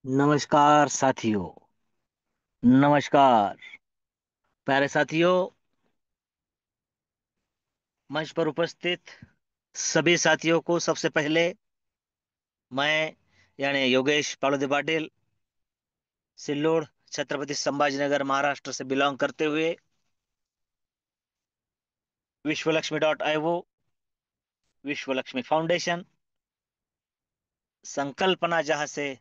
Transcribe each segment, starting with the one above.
नमस्कार साथियों। नमस्कार प्यारे साथियों। मंच पर उपस्थित सभी साथियों को सबसे पहले मैं यानी योगेश पालोदे पाटिल, सिल्लोड, छत्रपति संभाजीनगर, महाराष्ट्र से बिलोंग करते हुए विश्वलक्ष्मी विश्व लक्ष्मी फाउंडेशन, संकल्पना जहां से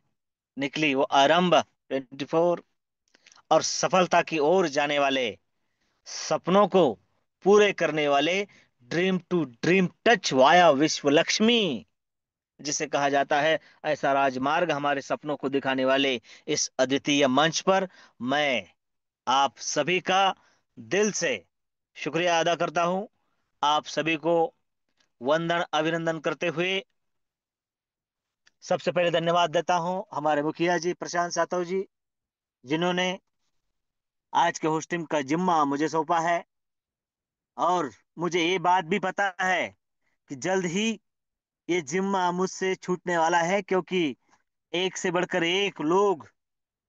निकली वो आरंभ 24 और सफलता की ओर जाने वाले, सपनों को पूरे करने वाले, dream to dream touch via Vishwa Lakshmi जिसे कहा जाता है, ऐसा राजमार्ग हमारे सपनों को दिखाने वाले इस अद्वितीय मंच पर मैं आप सभी का दिल से शुक्रिया अदा करता हूं। आप सभी को वंदन अभिनंदन करते हुए सबसे पहले धन्यवाद देता हूं हमारे मुखिया जी प्रशांत सातव जी, जिन्होंने आज के होस्टिंग का जिम्मा मुझे सौंपा है। और मुझे ये बात भी पता है कि जल्द ही ये जिम्मा मुझसे छूटने वाला है, क्योंकि एक से बढ़कर एक लोग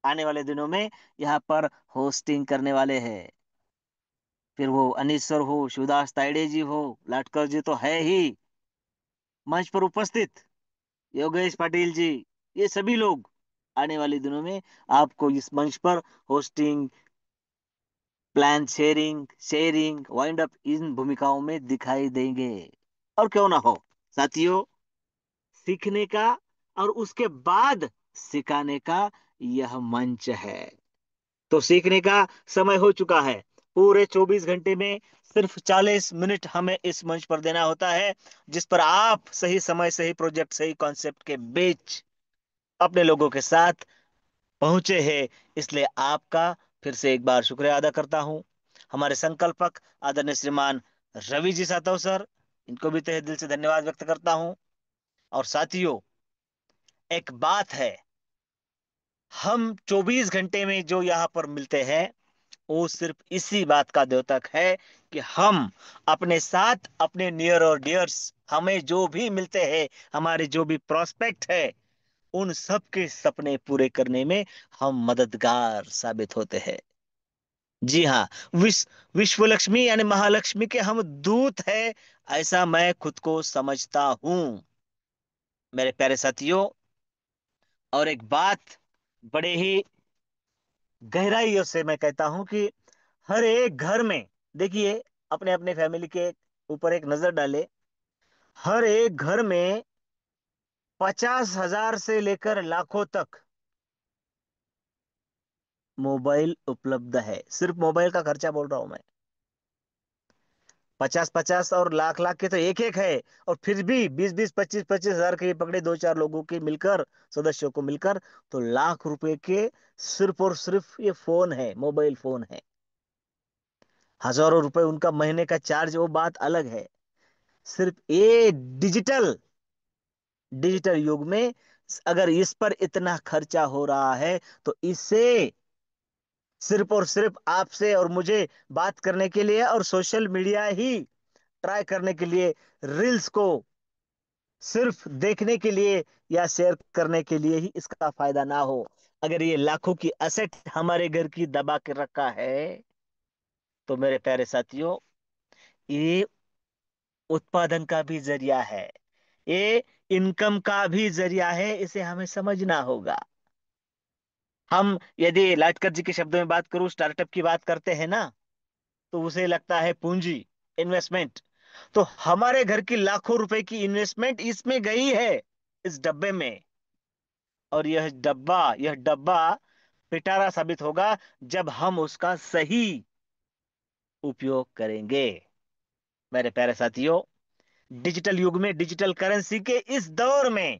आने वाले दिनों में यहाँ पर होस्टिंग करने वाले हैं। फिर वो अनीश सर हो, शिवदास तायडे जी हो, लाटकर जी तो है ही, मंच पर उपस्थित योगेश पाटिल जी, ये सभी लोग आने वाले दिनों में आपको इस मंच पर hosting, plan sharing, sharing, wind up in भूमिकाओं में दिखाई देंगे। और क्यों ना हो साथियों, सीखने का और उसके बाद सिखाने का यह मंच है। तो सीखने का समय हो चुका है। पूरे 24 घंटे में सिर्फ 40 मिनट हमें इस मंच पर देना होता है, जिस पर आप सही समय, सही प्रोजेक्ट, सही कॉन्सेप्ट के बीच अपने लोगों के साथ पहुंचे हैं। इसलिए आपका फिर से एक बार शुक्रिया अदा करता हूं। हमारे संकल्पक आदरणीय श्रीमान रवि जी सातव सर, इनको भी तहे दिल से धन्यवाद व्यक्त करता हूं। और साथियों, एक बात है, हम 24 घंटे में जो यहाँ पर मिलते हैं वो सिर्फ इसी बात का द्योतक है कि हम अपने साथ, अपने नियर और डियर्स, हमें जो भी मिलते हैं, हमारे जो भी प्रोस्पेक्ट है, उन सब के सपने पूरे करने में हम मददगार साबित होते हैं। जी हाँ, विश्व लक्ष्मी यानी महालक्ष्मी के हम दूत है, ऐसा मैं खुद को समझता हूं मेरे प्यारे साथियों। और एक बात बड़े ही गहराइयों से मैं कहता हूं कि हर एक घर में, देखिए, अपने अपने फैमिली के ऊपर एक नजर डाले, हर एक घर में 50,000 से लेकर लाखों तक मोबाइल उपलब्ध है। सिर्फ मोबाइल का खर्चा बोल रहा हूं मैं। 50-50 और लाख लाख के तो एक एक है। और फिर भी 20-20, 25-25 हजार के ये पकड़े, दो चार लोगों के मिलकर, सदस्यों को मिलकर, तो लाख रुपए के सिर्फ और सिर्फ ये फोन है, मोबाइल फोन है। हजारों रुपए उनका महीने का चार्ज, वो बात अलग है। सिर्फ ये डिजिटल डिजिटल युग में अगर इस पर इतना खर्चा हो रहा है, तो इससे सिर्फ और सिर्फ आपसे और मुझे बात करने के लिए और सोशल मीडिया ही ट्राई करने के लिए, रील्स को सिर्फ देखने के लिए या शेयर करने के लिए ही इसका फायदा ना हो। अगर ये लाखों की असेट हमारे घर की दबा के रखा है, तो मेरे प्यारे साथियों, ये उत्पादन का भी जरिया है, ये इनकम का भी जरिया है, इसे हमें समझना होगा। हम यदि लाटकर जी के शब्दों में बात करूं, स्टार्टअप की बात करते हैं ना, तो उसे लगता है पूंजी, इन्वेस्टमेंट। तो हमारे घर की लाखों रुपए की इन्वेस्टमेंट इसमें गई है, इस डब्बे में। और यह डब्बा पिटारा साबित होगा जब हम उसका सही उपयोग करेंगे। मेरे प्यारे साथियों, डिजिटल युग में, डिजिटल करेंसी के इस दौर में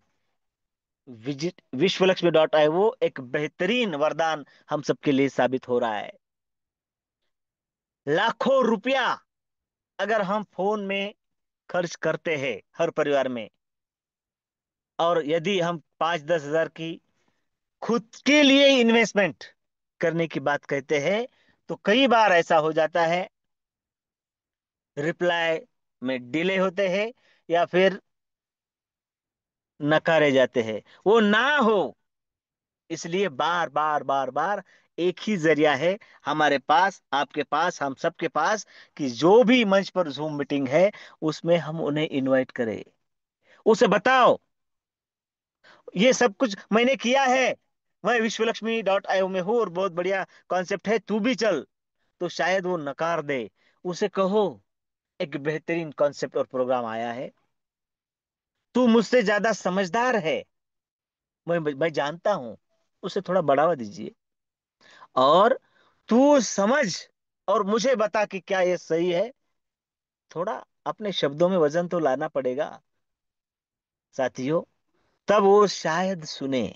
विजिट विश्वलक्ष्मी.io एक बेहतरीन वरदान हम सबके लिए साबित हो रहा है। लाखों रुपया अगर हम फोन में खर्च करते हैं हर परिवार में, और यदि हम 5-10 हजार की खुद के लिए इन्वेस्टमेंट करने की बात कहते हैं, तो कई बार ऐसा हो जाता है, रिप्लाई में डिले होते हैं या फिर नकारे जाते हैं। वो ना हो, इसलिए बार बार बार बार एक ही जरिया है हमारे पास, आपके पास, हम सबके पास, कि जो भी मंच पर जूम मीटिंग है उसमें हम उन्हें इनवाइट करें। उसे बताओ ये सब कुछ मैंने किया है, मैं विश्वलक्ष्मी.io में हूँ और बहुत बढ़िया कॉन्सेप्ट है, तू भी चल। तो शायद वो नकार दे। उसे कहो एक बेहतरीन कॉन्सेप्ट और प्रोग्राम आया है, तू मुझसे ज्यादा समझदार है, मैं जानता हूं, उसे थोड़ा बढ़ावा दीजिए। और तू समझ और मुझे बता कि क्या ये सही है। थोड़ा अपने शब्दों में वजन तो लाना पड़ेगा साथियों, तब वो शायद सुने।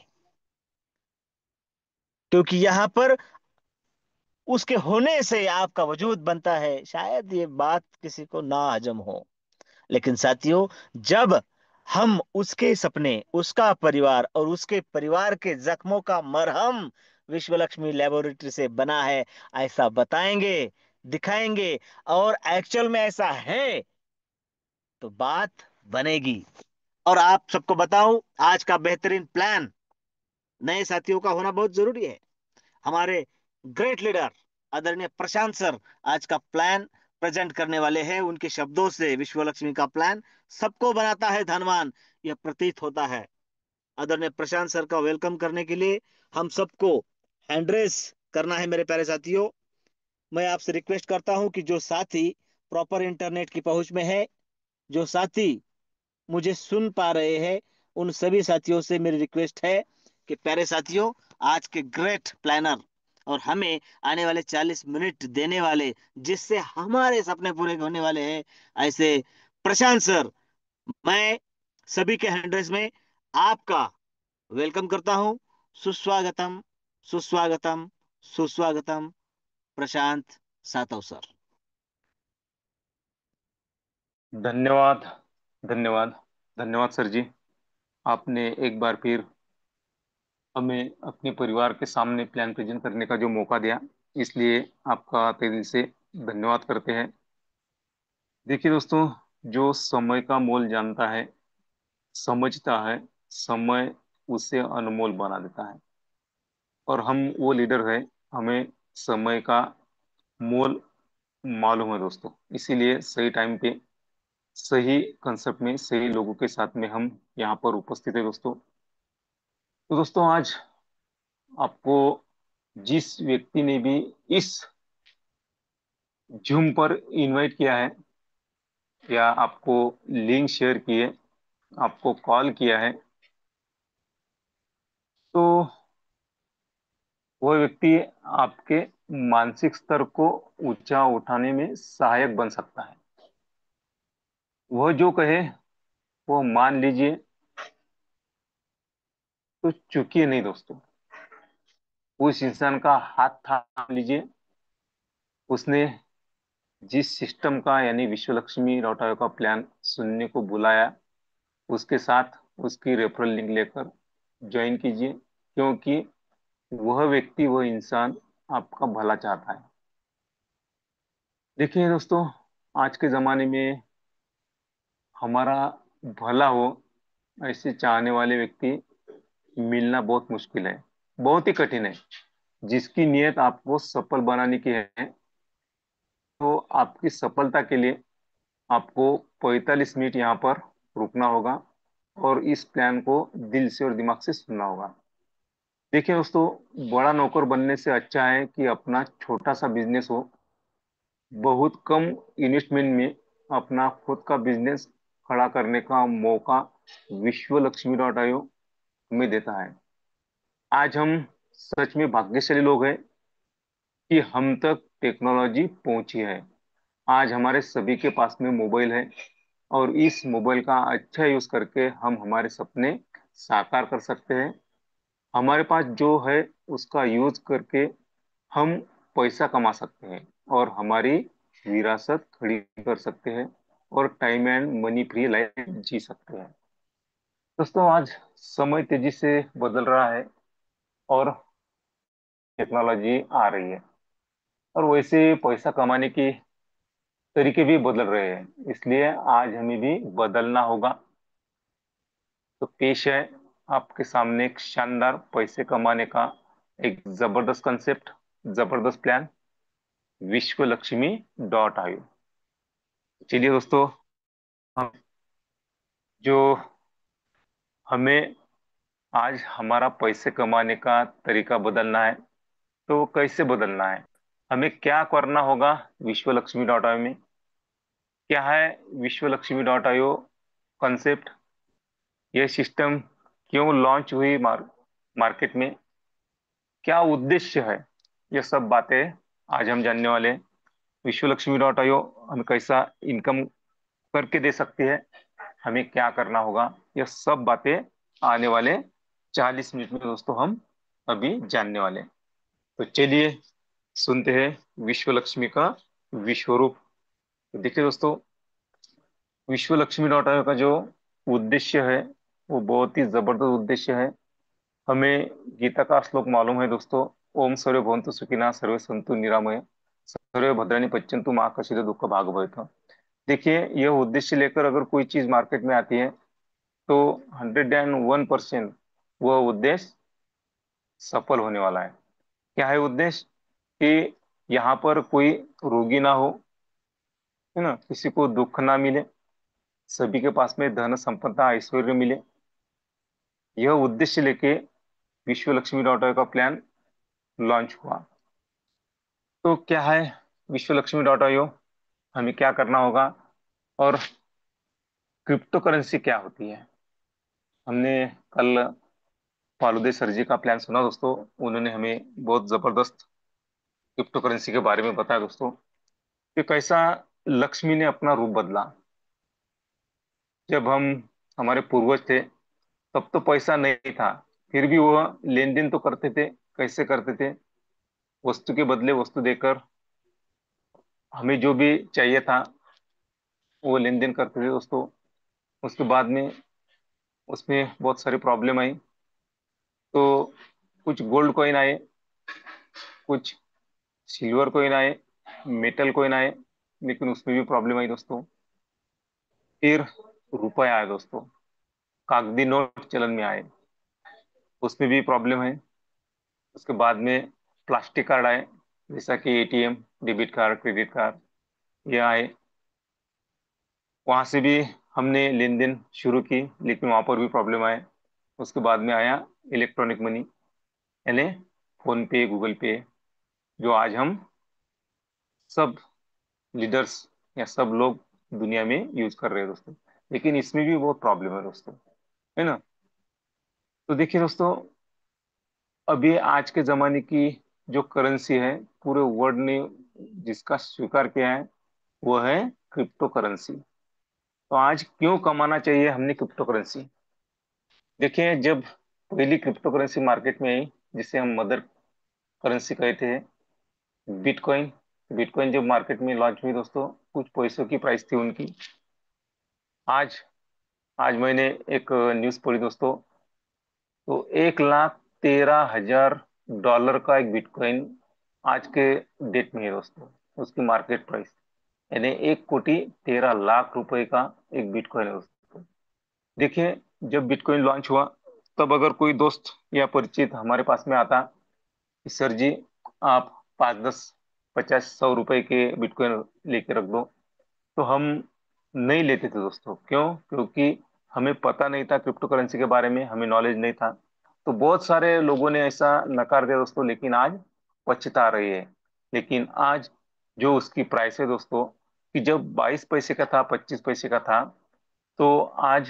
क्योंकि यहां पर उसके होने से आपका वजूद बनता है। शायद ये बात किसी को ना हजम हो, लेकिन साथियों, जब हम उसके सपने, उसका परिवार और उसके परिवार के जख्मों का मरहम विश्वलक्ष्मी लेबोरेटरी से बना है ऐसा बताएंगे, दिखाएंगे, और एक्चुअल में ऐसा है, तो बात बनेगी। और आप सबको बताऊं, आज का बेहतरीन प्लान नए साथियों का होना बहुत जरूरी है। हमारे ग्रेट लीडर आदरणीय प्रशांत सर आज का प्लान प्रेजेंट करने वाले हैं। उनके शब्दों से विश्वलक्ष्मी का प्लान सबको बनाता है धनवान, यह प्रतीत होता है। आदरणीय प्रशांत सर का वेलकम करने के लिए हम सबको हैंड रेस करना है। मेरे प्यारे साथियों, मैं आपसे रिक्वेस्ट करता हूं कि जो साथी प्रॉपर इंटरनेट की पहुंच में है, जो साथी मुझे सुन पा रहे हैं, उन सभी साथियों से मेरी रिक्वेस्ट है कि प्यारे साथियों, आज के ग्रेट प्लानर और हमें आने वाले 40 मिनट देने वाले, जिससे हमारे सपने पूरे होने वाले हैं, ऐसे प्रशांत सर, मैं सभी के हैंड्रेस में आपका वेलकम करता हूं। सुस्वागतम, सुस्वागतम, सुस्वागतम, प्रशांत सातव सर। धन्यवाद। धन्यवाद। धन्यवाद सर जी। आपने एक बार फिर हमें अपने परिवार के सामने प्लान प्रेजेंट करने का जो मौका दिया, इसलिए आपका तहे दिल से धन्यवाद करते हैं। देखिए दोस्तों, जो समय का मोल जानता है, समझता है, समय उसे अनमोल बना देता है। और हम वो लीडर हैं, हमें समय का मोल मालूम है दोस्तों। इसीलिए सही टाइम पे, सही कंसेप्ट में, सही लोगों के साथ में हम यहाँ पर उपस्थित है दोस्तों। तो दोस्तों, आज आपको जिस व्यक्ति ने भी इस जूम पर इनवाइट किया है, या आपको लिंक शेयर किए, आपको कॉल किया है, तो वह व्यक्ति आपके मानसिक स्तर को ऊंचा उठाने में सहायक बन सकता है। वह जो कहे वो मान लीजिए, तो चुकिए नहीं दोस्तों। उस इंसान का हाथ थाम लीजिए। उसने जिस सिस्टम का, यानी विश्वलक्ष्मी लौटावे का प्लान सुनने को बुलाया, उसके साथ उसकी रेफरल लिंक लेकर ज्वाइन कीजिए, क्योंकि वह व्यक्ति, वह इंसान आपका भला चाहता है। देखिए दोस्तों, आज के जमाने में हमारा भला हो, ऐसे चाहने वाले व्यक्ति मिलना बहुत मुश्किल है, बहुत ही कठिन है। जिसकी नीयत आपको सफल बनाने की है, तो आपकी सफलता के लिए आपको 45 मिनट यहाँ पर रुकना होगा और इस प्लान को दिल से और दिमाग से सुनना होगा। देखिए दोस्तों, बड़ा नौकर बनने से अच्छा है कि अपना छोटा सा बिजनेस हो, बहुत कम इन्वेस्टमेंट में अपना खुद का बिजनेस खड़ा करने का मौका विश्वलक्ष्मी.io हमें देता है। आज हम सच में भाग्यशाली लोग हैं कि हम तक टेक्नोलॉजी पहुंची है। आज हमारे सभी के पास में मोबाइल है, और इस मोबाइल का अच्छा यूज करके हम हमारे सपने साकार कर सकते हैं। हमारे पास जो है उसका यूज करके हम पैसा कमा सकते हैं और हमारी विरासत खड़ी कर सकते हैं, और time and money free life जी सकते हैं। दोस्तों, आज समय तेजी से बदल रहा है और टेक्नोलॉजी आ रही है, और वैसे पैसा कमाने की तरीके भी बदल रहे हैं। इसलिए आज हमें भी बदलना होगा। तो पेश है आपके सामने एक शानदार पैसे कमाने का एक जबरदस्त कंसेप्ट, जबरदस्त प्लान, विश्वलक्ष्मी.io। चलिए दोस्तों, हम जो हमें आज हमारा पैसे कमाने का तरीका बदलना है, तो वो कैसे बदलना है, हमें क्या करना होगा विश्वलक्ष्मी.io में। क्या है विश्वलक्ष्मी.io कंसेप्ट, ये सिस्टम क्यों लॉन्च हुई मार्केट में, क्या उद्देश्य है, ये सब बातें आज हम जानने वाले हैं। विश्वलक्ष्मी.io हमें कैसा इनकम करके दे सकती है, हमें क्या करना होगा, ये सब बातें आने वाले 40 मिनट में दोस्तों हम अभी जानने वाले हैं। तो चलिए सुनते हैं विश्वलक्ष्मी का विश्वरूप। तो देखिए दोस्तों, विश्वलक्ष्मी.io का जो उद्देश्य है वो बहुत ही जबरदस्त उद्देश्य है। हमें गीता का श्लोक मालूम है दोस्तों, ओम सर्वे भवन्तु सुखिनः सर्वे सन्तु निरामय सर्वे भद्राणि पश्यन्तु मां कश्चित् दुःख भाग भवेत्। देखिए, यह उद्देश्य लेकर अगर कोई चीज मार्केट में आती है तो 101% वह उद्देश्य सफल होने वाला है। क्या है उद्देश्य? कि यहाँ पर कोई रोगी ना हो, है ना, किसी को दुख ना मिले, सभी के पास में धन संपदा ऐश्वर्य मिले। यह उद्देश्य लेके विश्वलक्ष्मी.io का प्लान लॉन्च हुआ। तो क्या है विश्वलक्ष्मी.io, हमें क्या करना होगा, और क्रिप्टो करेंसी क्या होती है। हमने कल फालुदे सर जी का प्लान सुना दोस्तों, उन्होंने हमें बहुत जबरदस्त क्रिप्टो करेंसी के बारे में बताया दोस्तों, कि कैसा लक्ष्मी ने अपना रूप बदला। जब हम हमारे पूर्वज थे तब तो पैसा नहीं था, फिर भी वह लेन देन तो करते थे। कैसे करते थे? वस्तु के बदले वस्तु देकर हमें जो भी चाहिए था वो लेन देन करते थे दोस्तों। उसके बाद में उसमें बहुत सारी प्रॉब्लम आई, तो कुछ गोल्ड कॉइन आए, कुछ सिल्वर कॉइन आए, मेटल कॉइन आए, लेकिन उसमें भी प्रॉब्लम आई दोस्तों। फिर रुपए आए दोस्तों, कागजी नोट चलन में आए, उसमें भी प्रॉब्लम है। उसके बाद में प्लास्टिक कार्ड आए, जैसा कि ATM, debit card, credit card, ये आए। वहां से भी हमने लेन देन शुरू की, लेकिन वहां पर भी प्रॉब्लम आए। उसके बाद में आया इलेक्ट्रॉनिक मनी, यानी फोन पे, गूगल पे, जो आज हम सब लीडर्स या सब लोग दुनिया में यूज कर रहे हैं दोस्तों। लेकिन इसमें भी बहुत प्रॉब्लम है दोस्तों, है ना। तो देखिए दोस्तों, अभी आज के जमाने की जो करेंसी है, पूरे वर्ल्ड ने जिसका स्वीकार किया है, वो है क्रिप्टो करेंसी। तो आज क्यों कमाना चाहिए हमने क्रिप्टो करेंसी? देखिए, जब पहली क्रिप्टो करेंसी मार्केट में आई, जिसे हम मदर करेंसी कहते हैं, बिटकॉइन। बिटकॉइन जब मार्केट में लॉन्च हुई दोस्तों, कुछ पैसों की प्राइस थी उनकी। आज आज मैंने एक न्यूज़ पढ़ी दोस्तों, तो 1,13,000 डॉलर का एक बिटकॉइन आज के डेट में है दोस्तों, उसकी मार्केट प्राइस, यानी 1,13,00,000 रुपए का एक बिटकॉइन है दोस्तों। देखिए, जब बिटकॉइन लॉन्च हुआ, तब अगर कोई दोस्त या परिचित हमारे पास में आता कि सर जी, आप 5, 10, 50, 100 रुपए के बिटकॉइन लेके रख दो, तो हम नहीं लेते थे दोस्तों। क्यों? क्योंकि हमें पता नहीं था क्रिप्टो करेंसी के बारे में, हमें नॉलेज नहीं था। तो बहुत सारे लोगों ने ऐसा नकार दिया दोस्तों, लेकिन आज पछता रही है। लेकिन आज जो उसकी प्राइस है दोस्तों, कि जब 22 पैसे का था, 25 पैसे का था, तो आज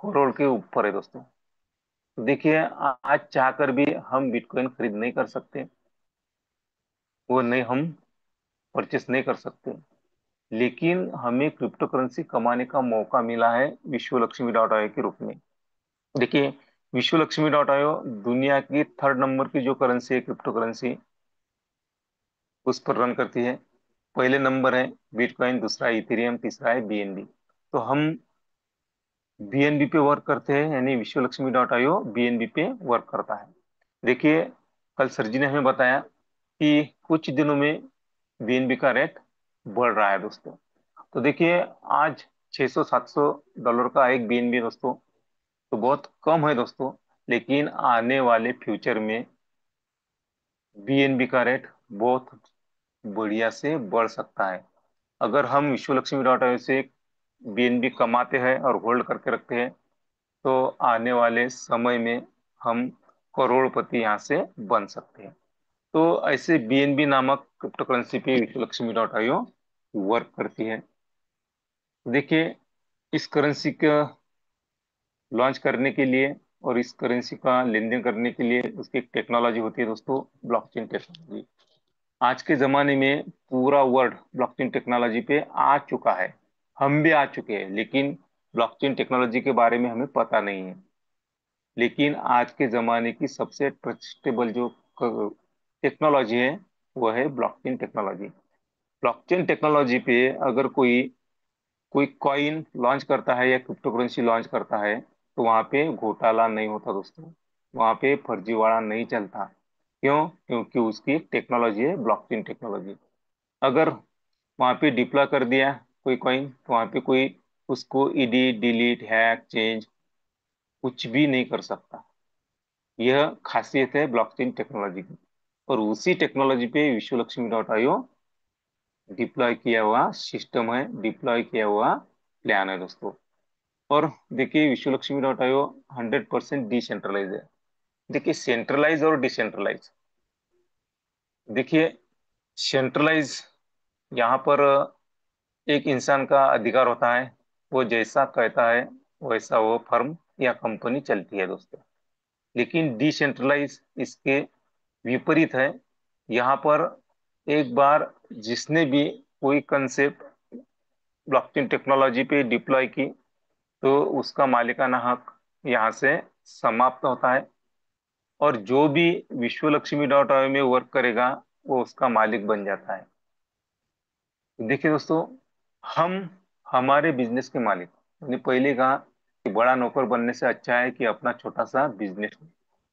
करोड़ के ऊपर है दोस्तों। तो देखिए, आज चाहकर भी हम बिटकॉइन खरीद नहीं कर सकते, वो नहीं, हम परचेस नहीं कर सकते। लेकिन हमें क्रिप्टो करेंसी कमाने का मौका मिला है विश्वलक्ष्मी.io के रूप में। देखिए, विश्वलक्ष्मी.io दुनिया की 3rd नंबर की जो करेंसी है, क्रिप्टो करेंसी, उस पर रन करती है। पहले नंबर है बिटकॉइन, दूसरा इथेरियम, तीसरा है बीएनबी। तो हम बीएनबी पे वर्क करते हैं, यानी विश्वलक्ष्मी.io बीएनबी पे वर्क करता है। देखिए, कल सर जी ने हमें बताया कि कुछ दिनों में बीएनबी का रेट बढ़ रहा है दोस्तों। तो देखिए, आज 600, 700 डॉलर का एक बीएनबी दोस्तों, तो बहुत कम है दोस्तों। लेकिन आने वाले फ्यूचर में बीएनबी का रेट बहुत बढ़िया से बढ़ सकता है। अगर हम विश्व लक्ष्मी डॉट आईओ से बीएनबी कमाते हैं और होल्ड करके रखते हैं, तो आने वाले समय में हम करोड़पति यहाँ से बन सकते हैं। तो ऐसे बीएनबी नामक क्रिप्टो करेंसी पे विश्व लक्ष्मी डॉट आईओ वर्क करती है। देखिए, इस करेंसी का लॉन्च करने के लिए और इस करेंसी का लेन देन करने के लिए उसकी एक टेक्नोलॉजी होती है दोस्तों, ब्लॉकचेन टेक्नोलॉजी। आज के जमाने में पूरा वर्ल्ड ब्लॉकचेन टेक्नोलॉजी पे आ चुका है। हम भी आ चुके हैं, लेकिन ब्लॉकचेन टेक्नोलॉजी के बारे में हमें पता नहीं है। लेकिन आज के जमाने की सबसे ट्रस्टेबल जो टेक्नोलॉजी है, वो है ब्लॉकचेन टेक्नोलॉजी। ब्लॉकचेन टेक्नोलॉजी पे अगर कोई कोई कॉइन लॉन्च करता है या क्रिप्टो करेंसी लॉन्च करता है, तो वहां पे घोटाला नहीं होता दोस्तों, वहां पे फर्जीवाड़ा नहीं चलता। क्यों? क्योंकि उसकी टेक्नोलॉजी है ब्लॉकचेन टेक्नोलॉजी। अगर वहां पे डिप्लॉय कर दिया कोई कॉइन, तो वहां पे कोई उसको एडिट डिलीट हैक चेंज कुछ भी नहीं कर सकता। यह खासियत है ब्लॉकचेन टेक्नोलॉजी की। और उसी टेक्नोलॉजी पे विश्व लक्ष्मी डॉट आईओ डिप्लॉय किया हुआ सिस्टम है, डिप्लॉय किया हुआ प्लान है दोस्तों। और देखिए, विश्व लक्ष्मी डॉट आईओ 100% डिसेंट्रलाइज है। देखिए, सेंट्रलाइज और डिसेंट्रलाइज। देखिए, सेंट्रलाइज, यहाँ पर एक इंसान का अधिकार होता है, वो जैसा कहता है वैसा वो फर्म या कंपनी चलती है दोस्तों। लेकिन डिसेंट्रलाइज इसके विपरीत है। यहाँ पर एक बार जिसने भी कोई कंसेप्ट ब्लॉकचेन टेक्नोलॉजी पे डिप्लॉय की, तो उसका मालिकाना हक यहाँ से समाप्त होता है। और जो भी विश्व लक्ष्मी डॉट आईओ में वर्क करेगा, वो उसका मालिक बन जाता है। देखिए दोस्तों, हम हमारे बिजनेस के मालिक। मैंने पहले कहा कि बड़ा नौकर बनने से अच्छा है कि अपना छोटा सा बिजनेस।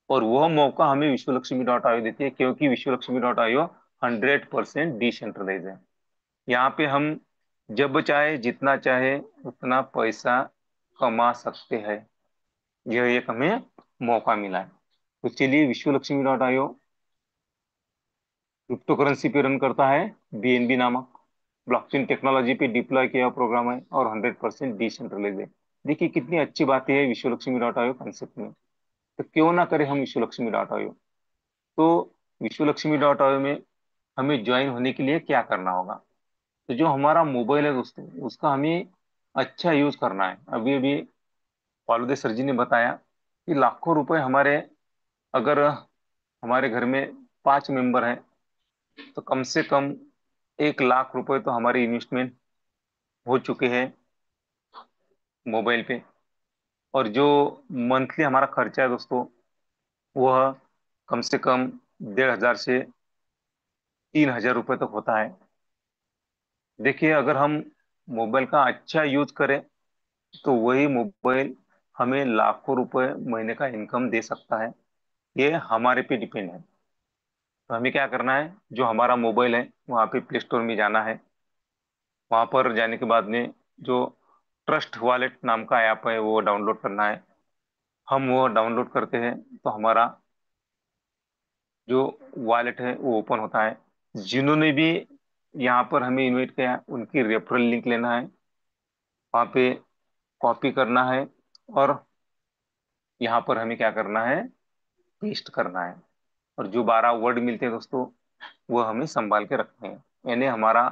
और वह मौका हमें विश्व लक्ष्मी डॉट आईओ देती है, क्योंकि विश्व लक्ष्मी डॉट आईओ 100% डिसेंट्रलाइज है। यहाँ पे हम जब चाहे जितना चाहे उतना पैसा कमा सकते हैं। यह एक हमें मौका मिला है। तो चलिए, विश्व Lakshmi dot IO crypto currency पे रन करता है, बीएनबी नामक ब्लॉकचेन टेक्नोलॉजी पे डिप्लॉय किया प्रोग्राम है, और 100% डिसेंट्रलाइज है। देखिए, कितनी अच्छी बातें है विश्व लक्ष्मी डॉट आईओ कंसेप्ट में। तो क्यों ना करें हम विश्व लक्ष्मी डॉट आईओ। तो विश्व लक्ष्मी डॉट आईओ में हमें ज्वाइन होने के लिए क्या करना होगा? तो जो हमारा मोबाइल है दोस्तों, उसका हमें अच्छा यूज करना है। अभी अभी फालुदे सर जी ने बताया कि लाखों रुपए हमारे, अगर हमारे घर में 5 मेंबर हैं, तो कम से कम 1 लाख रुपए तो हमारी इन्वेस्टमेंट हो चुके हैं मोबाइल पे। और जो मंथली हमारा खर्चा है दोस्तों, वह कम से कम 1,500 से 3,000 रुपए तक होता है। देखिए, अगर हम मोबाइल का अच्छा यूज करें, तो वही मोबाइल हमें लाखों रुपए महीने का इनकम दे सकता है। ये हमारे पे डिपेंड है। तो हमें क्या करना है, जो हमारा मोबाइल है वहाँ पे प्ले स्टोर में जाना है। वहाँ पर जाने के बाद में जो ट्रस्ट वॉलेट नाम का ऐप है, वो डाउनलोड करना है। हम वो डाउनलोड करते हैं, तो हमारा जो वॉलेट है वो ओपन होता है। जिन्होंने भी यहाँ पर हमें इनवाइट किया, उनकी रेफरल लिंक लेना है, वहाँ पे कॉपी करना है, और यहाँ पर हमें क्या करना है, पेस्ट करना है। और जो 12 वर्ड मिलते हैं दोस्तों, वो हमें संभाल के रखने हैं। यानी हमारा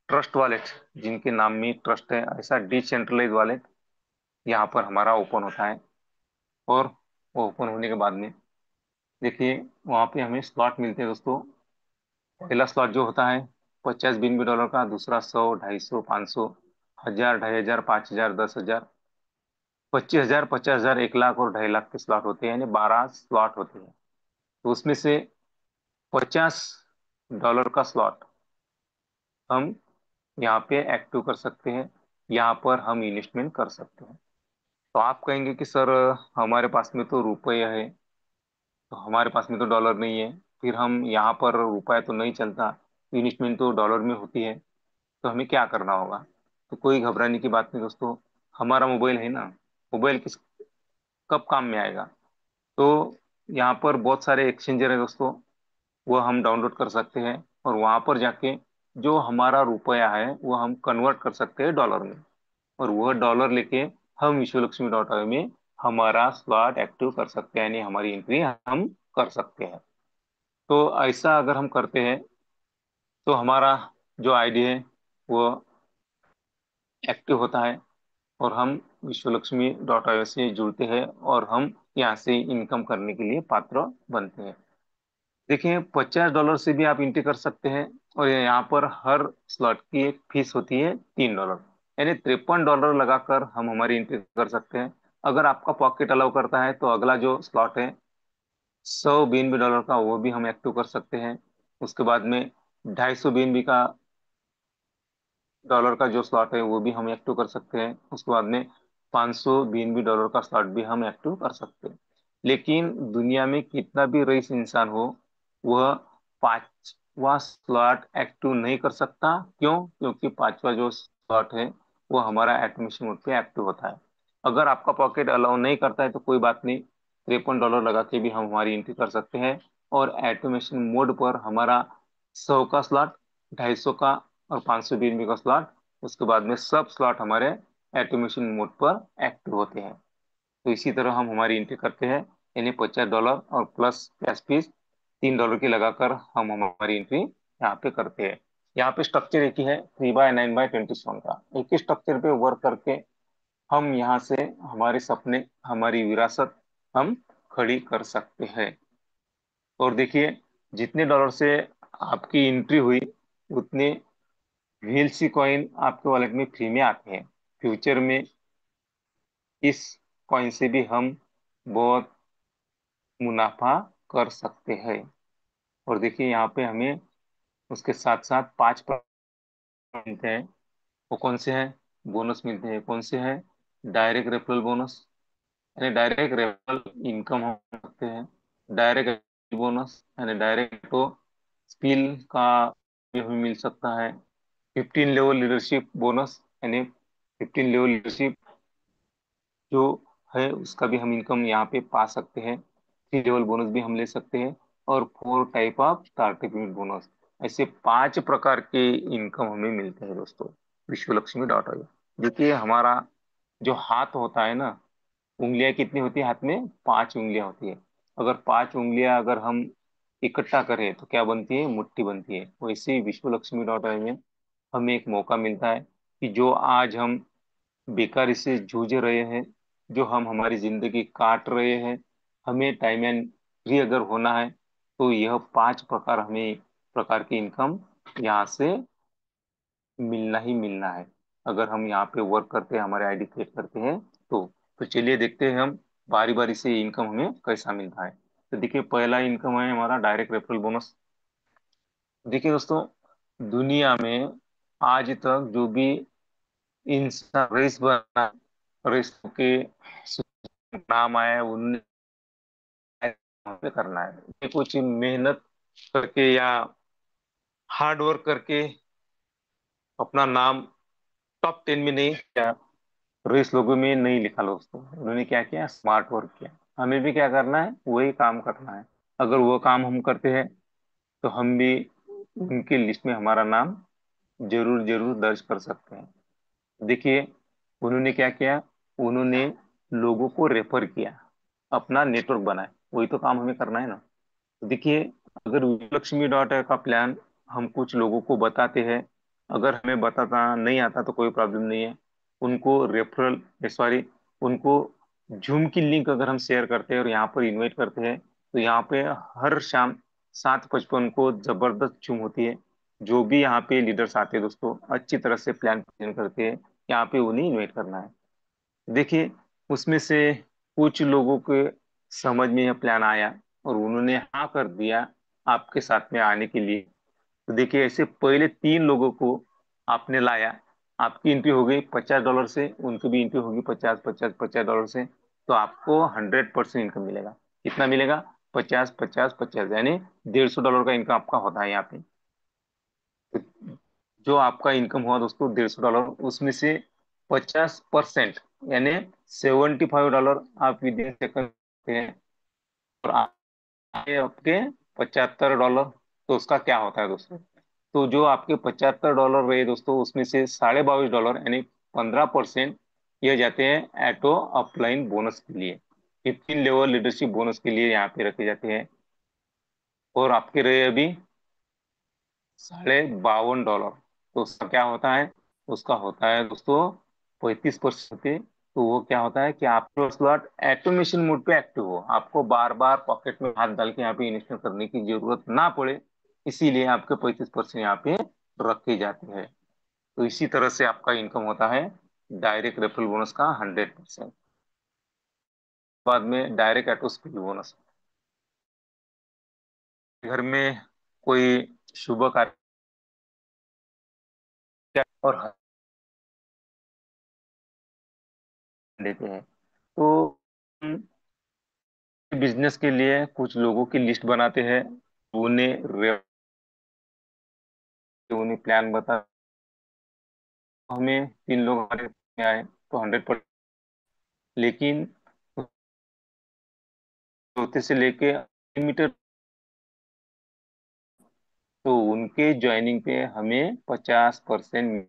ट्रस्ट वॉलेट, जिनके नाम में ट्रस्ट है, ऐसा डिसेंट्रलाइज वॉलेट यहाँ पर हमारा ओपन होता है। और वो ओपन होने के बाद में देखिए, वहाँ पे हमें स्लॉट मिलते हैं दोस्तों। पहला स्लॉट जो होता है 50 BNB का, दूसरा 100, 250, 500, 1,000, 2,500, 5,000, 10,000, 25,000, 50,000, 1 लाख और 2.5 लाख के स्लॉट होते हैं, यानी 12 स्लॉट होते हैं। तो उसमें से $50 का स्लॉट हम यहाँ पे एक्टिव कर सकते हैं, यहाँ पर हम इन्वेस्टमेंट कर सकते हैं। तो आप कहेंगे कि सर, हमारे पास में तो रुपये है, तो हमारे पास में तो डॉलर नहीं है, फिर हम यहाँ पर रुपया तो नहीं चलता, इन्वेस्टमेंट तो डॉलर में होती है, तो हमें क्या करना होगा? तो कोई घबराने की बात नहीं दोस्तों। हमारा मोबाइल है ना, मोबाइल किस सब काम में आएगा। तो यहाँ पर बहुत सारे एक्सचेंजर है दोस्तों, वो हम डाउनलोड कर सकते हैं, और वहां पर जाके जो हमारा रुपया है वो हम कन्वर्ट कर सकते हैं डॉलर में, और वह डॉलर लेके हम विश्वलक्ष्मी डॉट आई में हमारा स्लॉट एक्टिव कर सकते हैं, यानी हमारी एंट्री हम कर सकते हैं। तो ऐसा अगर हम करते हैं तो हमारा जो आईडी है वो एक्टिव होता है, और हम विश्वलक्ष्मी डॉट आई से जुड़ते हैं, और हम यहाँ से इनकम करने के लिए पात्र बनते हैं। देखिए, $50 से भी आप एंट्री कर सकते हैं, और यहाँ पर हर स्लॉट की एक फीस होती है $3, यानी $53 लगाकर हम हमारी एंट्री कर सकते हैं। अगर आपका पॉकेट अलाउ करता है तो अगला जो स्लॉट है $100 का, वो भी हम एक्टिव कर सकते हैं। उसके बाद में $250 का डॉलर का जो स्लॉट है वो भी हम एक्टिव कर सकते हैं। उसके बाद में $500 का स्लॉट भी हम एक्टिव कर सकते हैं। लेकिन दुनिया में कितना भी रईस इंसान हो, वह पांचवा स्लॉट एक्टिव नहीं कर सकता। क्यों? क्योंकि पांचवा जो स्लॉट है वो हमारा एटोमेशन मोड पे एक्टिव होता है। अगर आपका पॉकेट अलाउ नहीं करता है तो कोई बात नहीं, $53 लगा के भी हम हमारी एंट्री कर सकते हैं, और एटोमेशन मोड पर हमारा 100 का स्लॉट, 250 का और 500 BNB का स्लॉट, उसके बाद में सब स्लॉट हमारे एटोमेशन मोड पर एक्टिव होते हैं। तो इसी तरह हम हमारी एंट्री करते हैं, यानी $50 और प्लस गैस फीस $3 की लगाकर हम हमारी एंट्री यहाँ पे करते हैं। यहाँ पे स्ट्रक्चर एक ही है, 3/9/27 का एक ही स्ट्रक्चर पे वर्क करके हम यहाँ से हमारे सपने, हमारी विरासत हम खड़ी कर सकते हैं। और देखिए, जितने डॉलर से आपकी एंट्री हुई, उतने VLC कॉइन आपके वॉलेट में फ्री में आते हैं। फ्यूचर में इस कॉइन से भी हम बहुत मुनाफा कर सकते हैं। और देखिए, यहाँ पे हमें उसके साथ साथ 5 मिलते हैं। वो कौन से हैं? बोनस मिलते हैं। कौन से हैं? डायरेक्ट रेफरल बोनस, यानी डायरेक्ट रेफरल इनकम हो सकते हैं। डायरेक्ट बोनस यानी डायरेक्ट तो स्किल का भी हमें मिल सकता है। 15 लेवल लीडरशिप बोनस, यानी 15 लेवल लीडरशिप जो है उसका भी हम इनकम यहाँ पे पा सकते हैं। 3 लेवल बोनस भी हम ले सकते हैं, और 4 type of startup unit bonus, ऐसे 5 प्रकार के इनकम हमें मिलते हैं दोस्तों विश्वलक्ष्मी डॉट आई। देखिए, हमारा जो हाथ होता है ना, उंगलियां कितनी होती है हाथ में? 5 उंगलियां होती है। अगर 5 उंगलियां अगर हम इकट्ठा करें तो क्या बनती है? मुट्ठी बनती है। वैसे ही विश्वलक्ष्मी डॉट आई में हमें एक मौका मिलता है कि जो आज हम बेकारी से जूझ रहे हैं, जो हम हमारी जिंदगी काट रहे हैं, हमें टाइम एंड फ्री अगर होना है, तो यह 5 प्रकार हमें प्रकार की इनकम यहाँ से मिलना ही मिलना है। अगर हम यहाँ पे वर्क करते हैं, हमारे आईडी क्रिएट करते हैं तो चलिए देखते हैं हम बारी बारी से इनकम हमें कैसा मिलता है। तो देखिए, पहला इनकम है हमारा डायरेक्ट रेफरल बोनस। देखिए दोस्तों, दुनिया में आज तक जो भी इंसान रेस बना, रेस के नाम आया है, उन्हें पे करना है। ये कुछ मेहनत करके या हार्ड वर्क करके अपना नाम टॉप 10 में नहीं किया, रेस लोगों में नहीं लिखा दोस्तों। उन्होंने क्या किया? स्मार्ट वर्क किया। हमें भी क्या करना है? वही काम करना है। अगर वो काम हम करते हैं तो हम भी उनकी लिस्ट में हमारा नाम जरूर जरूर दर्ज कर सकते हैं। देखिए, उन्होंने क्या किया? उन्होंने लोगों को रेफर किया, अपना नेटवर्क बनाया। वही तो काम हमें करना है ना। देखिए, अगर लक्ष्मी डॉट का प्लान हम कुछ लोगों को बताते हैं, अगर हमें बताना नहीं आता तो कोई प्रॉब्लम नहीं है। उनको रेफरल, सॉरी, उनको जूम की लिंक अगर हम शेयर करते हैं और यहाँ पर इनवाइट करते हैं, तो यहाँ पे हर शाम 7:55 को जबरदस्त जूम होती है। जो भी यहाँ पे लीडर्स आते हैं दोस्तों, अच्छी तरह से प्लान प्रेजेंट करते हैं, यहाँ पे उन्हें इन्वाइट करना है। देखिए, उसमें से कुछ लोगों के समझ में यह प्लान आया और उन्होंने हाँ कर दिया आपके साथ में आने के लिए। तो देखिए, ऐसे पहले 3 लोगों को आपने लाया, आपकी एंट्री हो गई $50 से, उनकी भी एंट्री होगी 50 50 $50 से, तो आपको 100% इनकम मिलेगा। कितना मिलेगा? 50 50 50, यानी $150 का इनकम आपका होता है यहाँ पे। जो आपका इनकम हुआ दोस्तों $150, उसमें से 50% यानी $75 आप विद इन सेकंड हैं, और आगे आपके $75। तो उसका क्या होता है दोस्तों? तो जो आपके $75 रहे दोस्तों, उसमें से $22.5 यानी 15% ये जाते हैं एटो अपलाइन बोनस के लिए, 15 लेवल लीडरशिप बोनस के लिए यहाँ पे रखे जाते हैं। और आपके रहे अभी $52.5। तो उसका क्या होता है? उसका होता है दोस्तों 35% पे। तो वो क्या होता है कि आपका स्लॉट ऑटोमेशन मोड पे एक्टिव हो, आपको बार बार पॉकेट में हाथ डाल के यहाँ पे इन्वेस्टमेंट करने की जरूरत ना पड़े, इसीलिए आपके 35% यहाँ पे रखे जाते हैं। तो इसी तरह से आपका इनकम होता है डायरेक्ट रेफरल बोनस का 100%। बाद में डायरेक्ट ऑटो स्किल बोनस। घर में कोई शुभ कार्य और देते हैं, तो बिजनेस के लिए कुछ लोगों की लिस्ट बनाते हैं, उन्हें प्लान बता। हमें 3 लोग हमारे में आए तो 100%, लेकिन चौथे से लेके लिमिटेड, तो उनके ज्वाइनिंग पे हमें 50%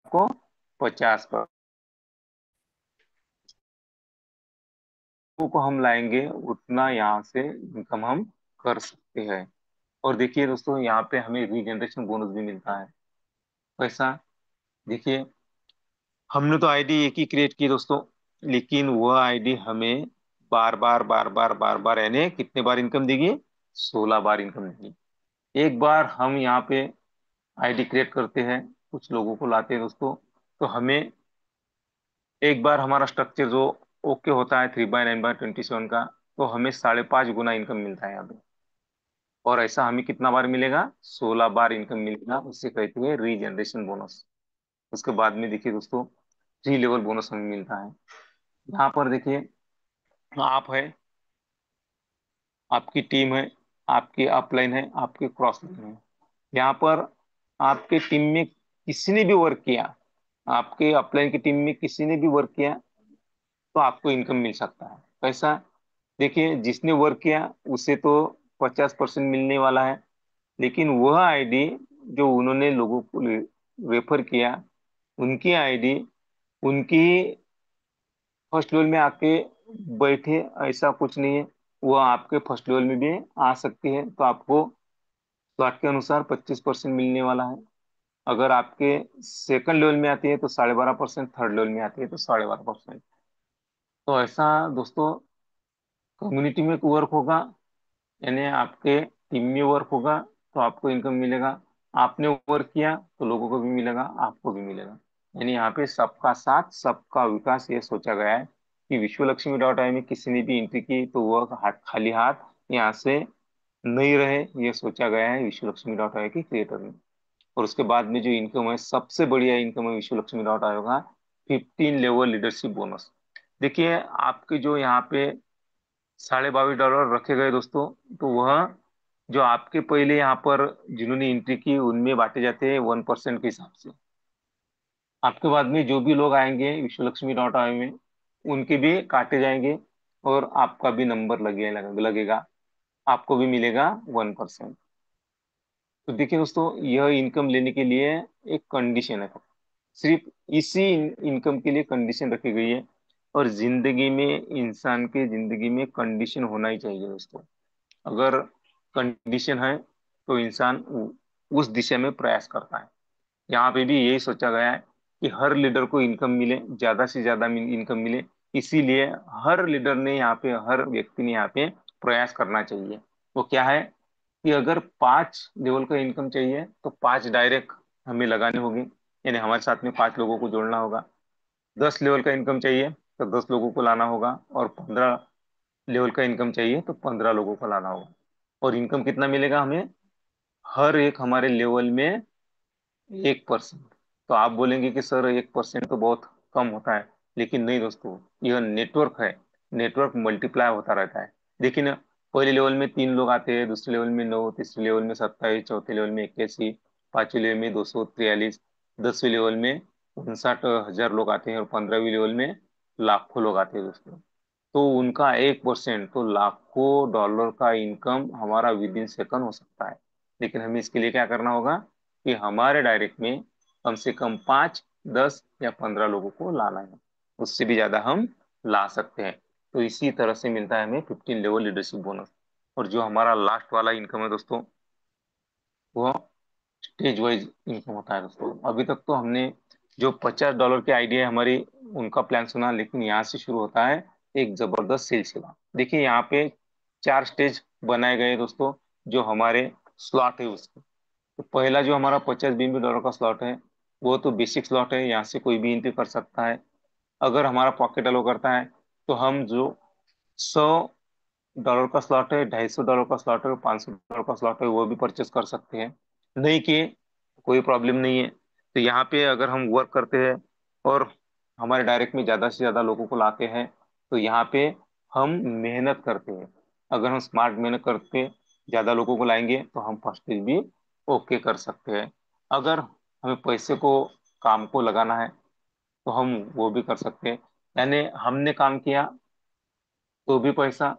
को 50% को हम लाएंगे, उतना यहाँ से इनकम हम कर सकते हैं। और देखिए दोस्तों, यहाँ पे हमें रीजनरेशन बोनस भी मिलता है। पैसा, देखिए, हमने तो आईडी एक ही क्रिएट की दोस्तों, लेकिन वह आईडी हमें बार बार यानी कितने बार इनकम देगी? 16 बार इनकम देगी। एक बार हम यहाँ पे आईडी क्रिएट करते हैं, कुछ लोगों को लाते हैं दोस्तों, तो हमें एक बार हमारा स्ट्रक्चर जो ओके होता है 3/9/27 का, तो हमें 5.5 गुना इनकम मिलता है यहाँ पे। और ऐसा हमें कितना बार मिलेगा? 16 बार इनकम मिलेगा, उससे कहते हैं रीजनरेशन बोनस। उसके बाद में देखिए दोस्तों, 3 लेवल बोनस हमें मिलता है। यहाँ पर देखिए, आप है, आपकी टीम है, आपकी अपलाइन है, आपकी क्रॉस लाइन है। यहाँ पर आपके टीम में किसी ने भी वर्क किया, आपके अपलाइन की टीम में किसी ने भी वर्क किया, तो आपको इनकम मिल सकता है। कैसा? देखिए, जिसने वर्क किया उसे तो 50% मिलने वाला है, लेकिन वह आईडी जो उन्होंने लोगों को रेफर किया, उनकी आईडी उनकी फर्स्ट लेवल में आके बैठे, ऐसा कुछ नहीं है। वह आपके फर्स्ट लेवल में भी आ सकती है, तो आपको स्लॉट के अनुसार 25% मिलने वाला है। अगर आपके सेकंड लेवल में आती है तो 12.5%, थर्ड लेवल में आती है तो 12.5%। तो ऐसा दोस्तों कम्युनिटी में वर्क होगा, यानी आपके टीम में वर्क होगा, तो आपको इनकम मिलेगा। आपने वर्क किया तो लोगों को भी मिलेगा, आपको भी मिलेगा। यानी यहाँ पे सबका साथ सबका विकास ये सोचा गया है कि विश्वलक्ष्मी.ai में किसी ने भी एंट्री की तो वह हाथ खाली हाथ यहाँ से नहीं रहे, ये सोचा गया है विश्वलक्ष्मी.ai के क्रिएटर ने। और उसके बाद में जो इनकम है, सबसे बढ़िया इनकम है विश्वलक्ष्मी.ai का 15 लेवल लीडरशिप बोनस। देखिए, आपके जो यहाँ पे $22.5 रखे गए दोस्तों, तो वह जो आपके पहले यहाँ पर जिन्होंने एंट्री की उनमें बांटे जाते हैं 1% के हिसाब से। आपके बाद में जो भी लोग आएंगे विश्वलक्ष्मी.ai में, उनके भी काटे जाएंगे, और आपका भी नंबर लगेगा, आपको भी मिलेगा 1%। तो देखिए दोस्तों, यह इनकम लेने के लिए एक कंडीशन है, सिर्फ इसी इनकम के लिए कंडीशन रखी गई है। और जिंदगी में, इंसान के जिंदगी में कंडीशन होना ही चाहिए दोस्तों। अगर कंडीशन है तो इंसान उस दिशा में प्रयास करता है। यहाँ पे भी यही सोचा गया है कि हर लीडर को इनकम मिले, ज्यादा से ज्यादा इनकम मिले, इसीलिए हर लीडर ने यहाँ पे, हर व्यक्ति ने यहाँ पे प्रयास करना चाहिए। वो क्या है कि अगर 5 लेवल का इनकम चाहिए तो 5 डायरेक्ट हमें लगाने होंगे, यानी हमारे साथ में 5 लोगों को जोड़ना होगा। 10 लेवल का इनकम चाहिए तो 10 लोगों को लाना होगा, और 15 लेवल का इनकम चाहिए तो 15 लोगों को लाना होगा। और इनकम कितना मिलेगा हमें? हर एक हमारे लेवल में 1%। तो आप बोलेंगे कि सर 1% तो बहुत कम होता है, लेकिन नहीं दोस्तों, यह नेटवर्क है, नेटवर्क मल्टीप्लाई होता रहता है। देखिए ना, पहले लेवल में 3 लोग आते हैं, दूसरे लेवल में 9, तीसरे लेवल में 27, चौथे लेवल में 81, पांचवें लेवल में 243, 10वें लेवल में 59,000 लोग आते हैं, और 15वीं लेवल में लाखों लोग आते हैं दोस्तों। तो उनका 1% तो लाखों डॉलर का इनकम हमारा विद इन सेकंड हो सकता है। लेकिन हमें इसके लिए क्या करना होगा कि हमारे डायरेक्ट में कम से कम 5, 10 या 15 लोगों को लाना है। उससे भी ज्यादा हम ला सकते हैं। तो इसी तरह से मिलता है हमें 15 लेवल लीडरशिप बोनस। और जो हमारा लास्ट वाला इनकम है दोस्तों, वो स्टेज वाइज इनकम होता है दोस्तों। अभी तक तो हमने जो $50 की आइडिया है हमारी, उनका प्लान सुना, लेकिन यहाँ से शुरू होता है एक जबरदस्त सिलसिला। देखिए यहाँ पे 4 स्टेज बनाए गए हैं दोस्तों, जो हमारे स्लॉट है उसके। तो पहला जो हमारा $50 BNB का स्लॉट है, वो तो बेसिक स्लॉट है, यहाँ से कोई भी एंट्री कर सकता है। अगर हमारा पॉकेट अलो करता है, तो हम जो $100 का स्लॉट है, $250 का स्लॉट है, $500 का स्लॉट है, वो भी परचेस कर सकते हैं। नहीं किए कोई प्रॉब्लम नहीं है। तो यहाँ पे अगर हम वर्क करते हैं और हमारे डायरेक्ट में ज्यादा से ज्यादा लोगों को लाते हैं, तो यहाँ पे हम मेहनत करते हैं। अगर हम स्मार्ट मेहनत करते ज्यादा लोगों को लाएंगे, तो हम फर्स्ट स्टेज भी ओके कर सकते हैं। अगर हमें पैसे को, काम को लगाना है, तो हम वो भी कर सकते हैं। यानी हमने काम किया तो भी पैसा,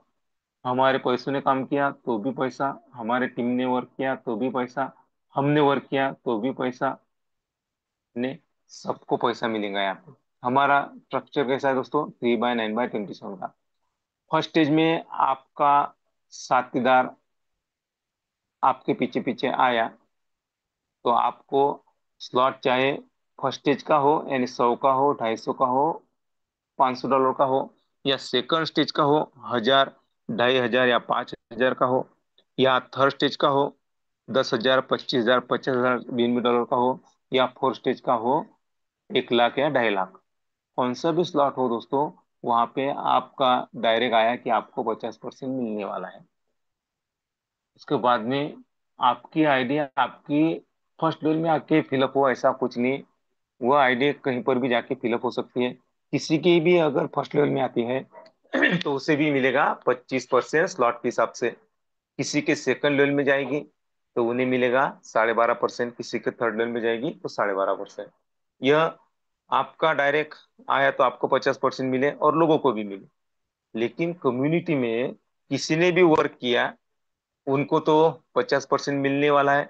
हमारे पैसों ने काम किया तो भी पैसा, हमारे टीम ने वर्क किया तो भी पैसा, हमने वर्क किया तो भी पैसा, ने सबको पैसा मिलेगा यहाँ पे। हमारा स्ट्रक्चर कैसा है दोस्तों? 3/9/27 का। फर्स्ट स्टेज में आपका साथीदार आपके पीछे पीछे आया, तो आपको स्लॉट चाहे फर्स्ट स्टेज का हो, यानी 100 का हो, 250 का हो, $500 का हो, या सेकंड स्टेज का हो, 1,000, 2,500 या 5,000 का हो, या थर्ड स्टेज का हो, 10,000, 25,000, 50,000 BNB का हो, या फोर्थ स्टेज का हो, 1 लाख या 2.5 लाख। कौन सा भी स्लॉट हो दोस्तों, वहां पे आपका डायरेक्ट आया कि आपको 50% मिलने वाला है। उसके बाद में आपकी आइडिया आपकी फर्स्ट लेवल में आके फिलअप हो, ऐसा कुछ नहीं। वो आइडिया कहीं पर भी जाके फिलअप हो सकती है। किसी की भी अगर फर्स्ट लेवल में आती है तो उसे भी मिलेगा 25% स्लॉट के हिसाब से। किसी के सेकंड लेवल में जाएगी तो उन्हें मिलेगा 12.5%, किसी के थर्ड लेवल में जाएगी तो 12.5%। यह आपका डायरेक्ट आया तो आपको 50% मिले और लोगों को भी मिले। लेकिन कम्युनिटी में किसी ने भी वर्क किया, उनको तो 50% मिलने वाला है।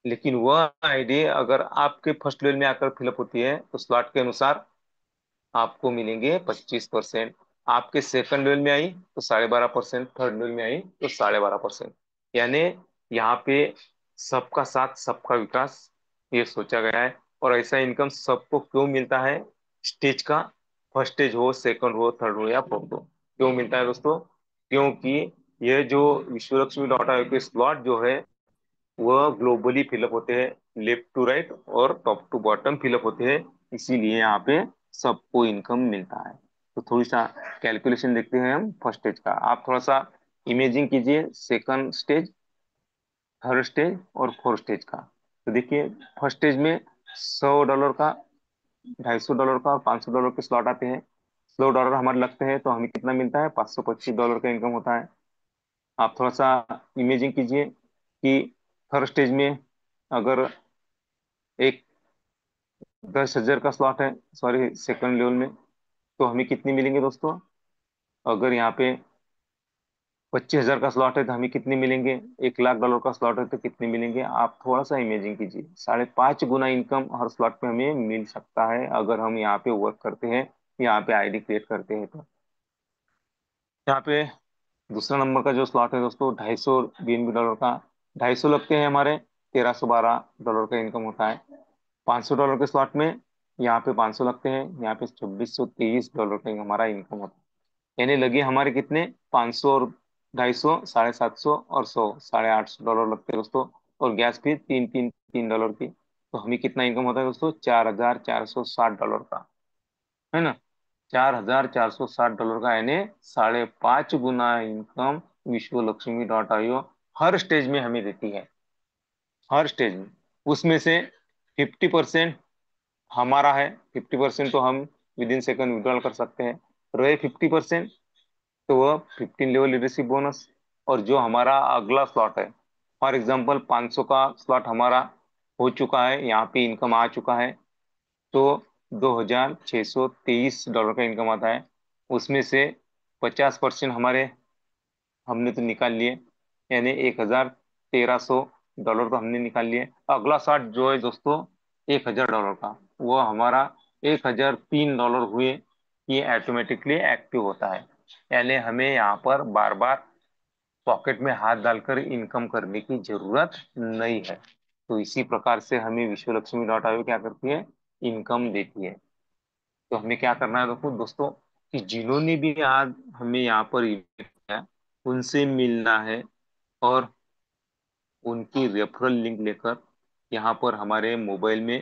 लेकिन वह आईडी अगर आपके फर्स्ट लेवल में आकर फिलअप होती है, तो स्लॉट के अनुसार आपको मिलेंगे 25%। आपके सेकंड लेवल में आई तो 12.5%, थर्ड लेवल में आई तो 12.5%। यानी यहाँ पे सबका साथ सबका विकास, ये सोचा गया है। और ऐसा इनकम सबको क्यों मिलता है? स्टेज का, फर्स्ट स्टेज हो, सेकंड हो, थर्ड हो या फोर्थ हो, क्यों मिलता है दोस्तों? क्योंकि ये जो विश्वलक्ष्मी डॉट आयोग के स्लॉट जो है, वह ग्लोबली फिलअप होते हैं, लेफ्ट टू राइट और टॉप टू बॉटम फिलअप होते हैं। इसीलिए यहाँ पे सबको इनकम मिलता है। तो थोड़ी सा कैलकुलेशन देखते हैं हम फर्स्ट स्टेज का। आप थोड़ा सा इमेजिंग कीजिए सेकंड स्टेज, थर्ड स्टेज और फोर्थ स्टेज का। तो देखिए फर्स्ट स्टेज में $100 का, $250 का और $500 के स्लॉट आते हैं। $100 हमारे लगते हैं तो हमें कितना मिलता है? $525 का इनकम होता है। आप थोड़ा सा इमेजिंग कीजिए कि थर्ड स्टेज में अगर एक 10,000 का स्लॉट है, सॉरी सेकंड लेवल में, तो हमें कितनी मिलेंगे दोस्तों? अगर यहाँ पे 25,000 का स्लॉट है तो हमें कितने मिलेंगे? $1 लाख का स्लॉट है तो कितने मिलेंगे? आप थोड़ा सा इमेजिंग कीजिए। 5.5 गुना इनकम हर स्लॉट पे हमें मिल सकता है, अगर हम यहाँ पे वर्क करते हैं, यहाँ पे आईडी क्रिएट करते हैं तो। यहाँ पे दूसरा नंबर का जो स्लॉट है दोस्तों, $250 का। 250 लगते हैं हमारे, $1,312 का इनकम होता है। $500 के स्लॉट में यहाँ पे 500 लगते हैं, यहाँ पे $2,623 का हमारा इनकम होता है। यानी लगे हमारे कितने? 500 और 250, 750 और 100, $850 लगते हैं दोस्तों। और गैस फीस $3 की। तो हमें कितना इनकम होता है दोस्तों? $4,460 का, है ना? $4,460 का, यानी 5.5 गुना इनकम विश्व लक्ष्मी डॉट आईओ हर स्टेज में हमें देती है। हर स्टेज में। उसमें से 50% हमारा है, 50% तो हम विद इन सेकंड विड्रॉल कर सकते हैं। रहे 50%, तो वह 15 लेवल लीडरशिप बोनस। और जो हमारा अगला स्लॉट है, फॉर एग्जाम्पल 500 का स्लॉट हमारा हो चुका है, यहाँ पे इनकम आ चुका है, तो 2,623 डॉलर का इनकम आता है। उसमें से 50% हमारे हमने तो निकाल लिए, यानी 1,1300 डॉलर तो हमने निकाल लिए। अगला शार्ट जो है दोस्तों 1,000 डॉलर का, वो हमारा 1,003 डॉलर हुए, ये ऑटोमेटिकली एक्टिव होता है। यानी हमें यहाँ पर बार बार पॉकेट में हाथ डालकर इनकम करने की जरूरत नहीं है। तो इसी प्रकार से हमें विश्वलक्ष्मी डॉट आईओ क्या करती है, इनकम देती है। तो हमें क्या करना है दोस्तों दोस्तों कि जिन्होंने भी आज हमें यहाँ पर इन्वाइट किया, उनसे मिलना है, और उनकी रेफरल लिंक लेकर यहाँ पर हमारे मोबाइल में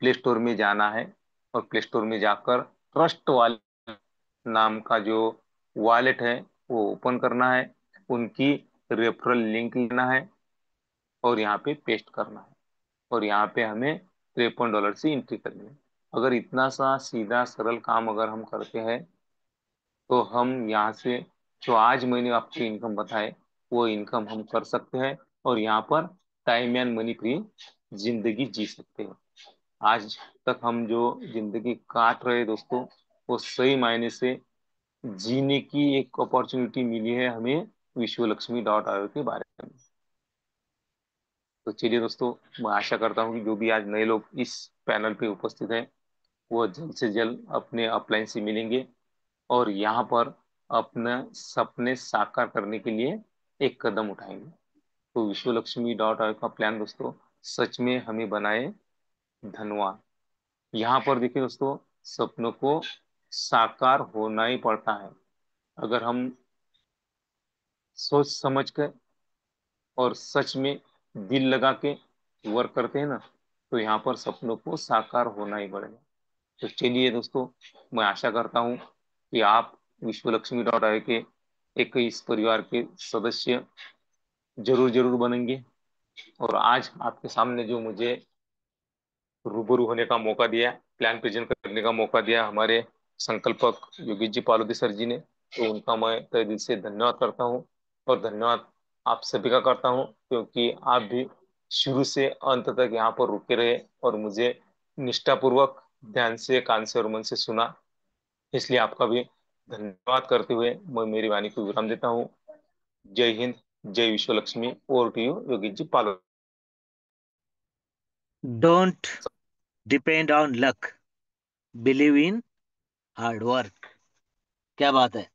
प्ले स्टोर में जाना है, और प्ले स्टोर में जाकर ट्रस्ट वॉलेट नाम का जो वॉलेट है वो ओपन करना है, उनकी रेफरल लिंक लेना है, और यहाँ पे पेस्ट करना है, और यहाँ पे हमें 53 डॉलर से एंट्री करनी है। अगर इतना सा सीधा सरल काम अगर हम करते हैं, तो हम यहाँ से जो आज मैंने आपको इनकम बताए, वो इनकम हम कर सकते हैं, और यहाँ पर टाइम एंड मनी फ्री जिंदगी जी सकते हैं। आज तक हम जो जिंदगी काट रहे हैं दोस्तों, वो सही मायने से जीने की एक अपॉर्चुनिटी मिली है हमें विश्वलक्ष्मी डॉट आईओ के बारे में। तो चलिए दोस्तों, मैं आशा करता हूँ कि जो भी आज नए लोग इस पैनल पे उपस्थित हैं, वो जल्द से जल्द अपने अपलाइन से मिलेंगे, और यहाँ पर अपने सपने साकार करने के लिए एक कदम उठाएंगे। तो विश्वलक्ष्मी डॉट आईओ का प्लान दोस्तों सच में हमें बनाए धनवान। यहाँ पर देखिए दोस्तों, सपनों को साकार होना ही पड़ता है। अगर हम सोच समझ कर और सच में दिल लगा के वर्क करते हैं ना, तो यहाँ पर सपनों को साकार होना ही पड़ेगा। तो चलिए दोस्तों, मैं आशा करता हूँ कि आप विश्वलक्ष्मी डॉट आई के एक इस परिवार के सदस्य जरूर जरूर बनेंगे। और आज आपके सामने जो मुझे रूबरू होने का मौका दिया, प्लान प्रेजेंट करने का मौका दिया हमारे संकल्पक योगेश जी पालोदी सर जी ने, तो उनका मैं तहे दिल से धन्यवाद करता हूँ। और धन्यवाद आप सभी का करता हूँ, क्योंकि आप भी शुरू से अंत तक यहाँ पर रुके रहे और मुझे निष्ठापूर्वक ध्यान से कान से और मन से सुना। इसलिए आपका भी धन्यवाद करते हुए मैं मेरी वाणी को विराम देता हूँ। जय हिंद, जय विश्व Lakshmi. Over to you Yogi ji पालो। Don't depend on luck, believe in hard work. क्या बात है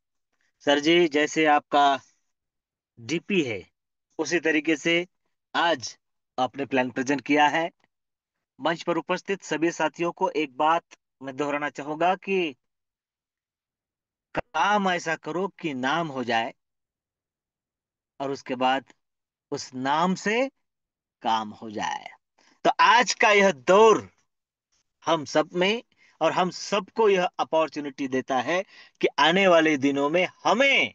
सर जी, जैसे आपका डीपी है उसी तरीके से आज आपने प्लान प्रेजेंट किया है। मंच पर उपस्थित सभी साथियों को एक बात मैं दोहराना चाहूंगा कि काम ऐसा करो कि नाम हो जाए, और उसके बाद उस नाम से काम हो जाए। तो आज का यह दौर हम सब में और हम सबको यह अपॉर्चुनिटी देता है कि आने वाले दिनों में हमें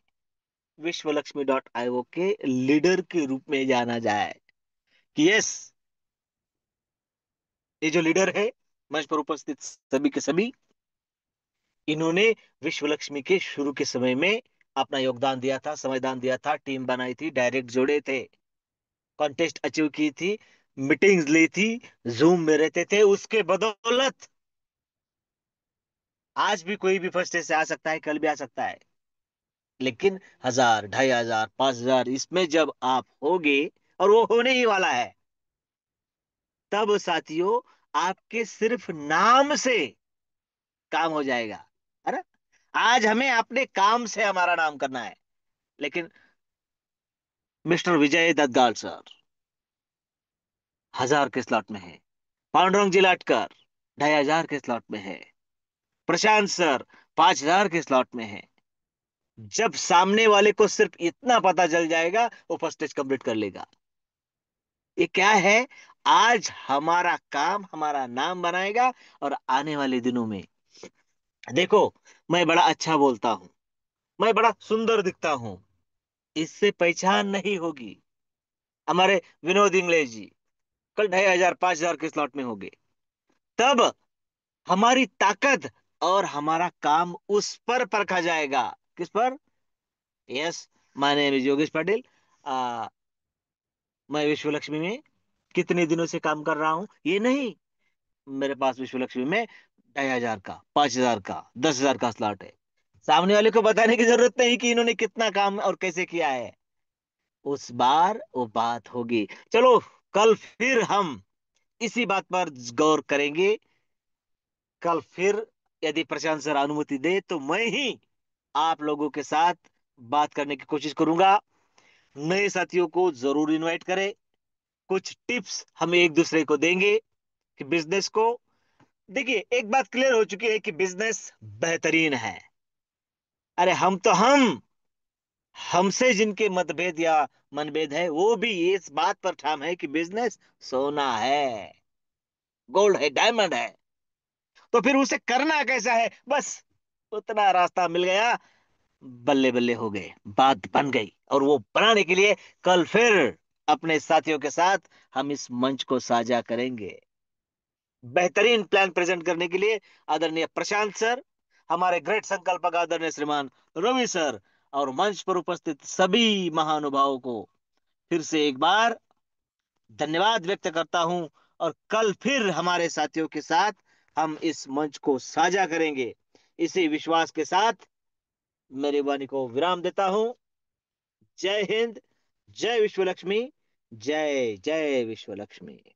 विश्वलक्ष्मी डॉट आईओ के लीडर के रूप में जाना जाए। कि यस, ये जो लीडर है मंच पर उपस्थित सभी के सभी, इन्होंने विश्वलक्ष्मी के शुरू के समय में अपना योगदान दिया था, समयदान दिया था, टीम बनाई थी, डायरेक्ट जोड़े थे, कॉन्टेस्ट अचीव की थी, मीटिंग्स ली थी, जूम में रहते थे। उसके बदौलत आज भी कोई भी फर्स्ट से आ सकता है, कल भी आ सकता है। लेकिन 1,000, 2,500, 5,000 इसमें जब आप होगे, और वो होने ही वाला है, तब साथियों आपके सिर्फ नाम से काम हो जाएगा। है ना? आज हमें अपने काम से हमारा नाम करना है। लेकिन मिस्टर विजय दत्तगाल सर 1,000 के स्लॉट में है, पांडुरंग जी लाटकर 2,500 के स्लॉट में है, प्रशांत सर 5,000 के स्लॉट में है। जब सामने वाले को सिर्फ इतना पता चल जाएगा, वो फर्स्ट स्टेज कंप्लीट कर लेगा। ये क्या है? आज हमारा काम हमारा नाम बनाएगा। और आने वाले दिनों में देखो, मैं बड़ा अच्छा बोलता हूं, मैं बड़ा सुंदर दिखता हूं, इससे पहचान नहीं होगी। हमारे विनोद इंग्लिश जी कल 2,500 5,000 के स्लॉट में होंगे। तब हमारी ताकत और हमारा काम उस पर परखा जाएगा। किस पर? Yes, my name is Yogesh Patil. आ, मैं विश्व लक्ष्मी में कितने दिनों से काम कर रहा हूं, ये नहीं, मेरे पास विश्व लक्ष्मी में 2,500 का, 5,000 का, 10,000 का स्लॉट है। सामने वाले को बताने की जरूरत नहीं कि इन्होंने कितना काम और कैसे किया है। उस बार वो बात होगी। चलो, कल फिर हम इसी बात पर गौर करेंगे। कल फिर यदि प्रशांत सर अनुमति दे तो मैं ही आप लोगों के साथ बात करने की कोशिश करूंगा। नए साथियों को जरूर इनवाइट करें। कुछ टिप्स हम एक दूसरे को देंगे कि बिजनेस को, देखिए एक बात क्लियर हो चुकी है कि बिजनेस बेहतरीन है। अरे हम हमसे जिनके मतभेद या मनभेद है वो भी इस बात पर ठाम है कि बिजनेस सोना है, गोल्ड है, डायमंड है। तो फिर उसे करना कैसा है, बस उतना रास्ता मिल गया, बल्ले बल्ले हो गए, बात बन गई। और वो बनाने के लिए कल फिर अपने साथियों के साथ हम इस मंच को साझा करेंगे। बेहतरीन प्लान प्रेजेंट करने के लिए आदरणीय प्रशांत सर, हमारे ग्रेट संकल्पक आदरणीय श्रीमान रवि सर, और मंच पर उपस्थित सभी महानुभावों को फिर से एक बार धन्यवाद व्यक्त करता हूं। और कल फिर हमारे साथियों के साथ हम इस मंच को साझा करेंगे। इसी विश्वास के साथ मेरी वाणी को विराम देता हूं। जय हिंद, जय विश्व लक्ष्मी, जय जय विश्व लक्ष्मी।